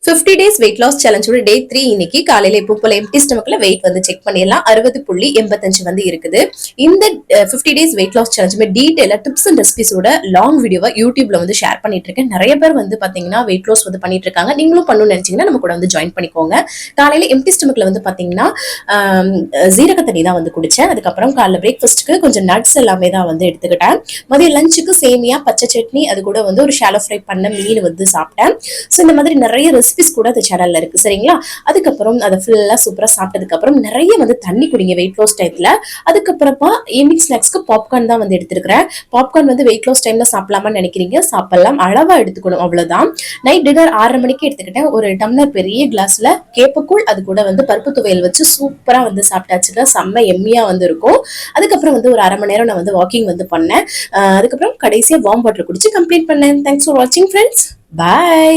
50 days weight loss சேலஞ்சோட day 3 இன்னைக்கு காலையில இப்போ போல எம்டி ஸ்டமக்ல வெயிட் வந்து செக் பண்ணிடலாம். 60.85 வந்து இருக்குது. இந்த 50 டேஸ் வெயிட் லாஸ் சேலஞ்சுமே டீடைலா டிப்ஸ் அண்ட் ரெசிபிஸோட லாங் வீடியோவா யூடியூப்ல வந்து ஷேர் பண்ணிட்டு இருக்கேன். நிறைய பேர் வந்து பாத்தீங்கன்னா வெயிட் லாஸ் வந்து பண்ணிட்டு இருக்காங்க. நீங்களும் பண்ணணும்னு நினைச்சீங்கன்னா நம்ம கூட வந்து ஜாயின் பண்ணிக்கோங்க. காலையில எம்டி ஸ்டமக்ல வந்து பாத்தீங்கன்னா ஜீரக தண்ணி தான் வந்து குடிச்சேன். அதுக்கப்புறம் காலைல பிரேக்ஃபாஸ்ட்டுக்கு கொஞ்சம் நட்ஸ் எல்லாமே தான் வந்து எடுத்துக்கிட்டேன். மதிய லஞ்சுக்கு சேமியா, பச்சை சட்னி, அது கூட வந்து ஒரு ஷாலோ ஃப்ரை பண்ண மீன் வந்து சாப்பிட்டேன். ஸோ இந்த மாதிரி நிறைய ரெசிபிஸ் கூட அந்த சேனல்ல இருக்கு, சரிங்களா? அதுக்கப்புறம் அதை ஃபுல்லா சூப்பரா சாப்பிட்டதுக்கு அப்புறம் நிறைய வந்து தண்ணி குடிங்க வெயிட் லாஸ் டைம்ல. அதுக்கப்புறமா ஈவினிங் ஸ்நாக்ஸ்க்கு பாப்கார்ன் தான் வந்து எடுத்துருக்கிறேன். பாப்கார்ன் வந்து வெயிட் லாஸ் டைம்ல சாப்பிடலாமான்னு நினைக்கிறீங்க, சாப்பிடலாம், அளவா எடுத்துக்கணும், அவ்வளவுதான். நைட் டின்னர் 6:30 மணிக்கு எடுத்துக்கிட்டேன். ஒரு டம்ளர் பெரிய கிளாஸ்ல கேப்பக்கூழ், அது கூட வந்து பருப்பு துவையல் வச்சு சூப்பரா வந்து சாப்பிட்டாச்சுங்க. செம்ம எம்மியா வந்து இருக்கும். அதுக்கப்புறம் வந்து ஒரு 1/2 மணி நேரம் நான் வந்து வாக்கிங் வந்து பண்ணேன். அதுக்கப்புறம் கடைசியா வார்ம் வாட்டர் குடிச்சு கம்ப்ளீட் பண்ணேன். தேங்க்ஸ் ஃபார் வாட்சிங் ஃப்ரெண்ட்ஸ். பாய்.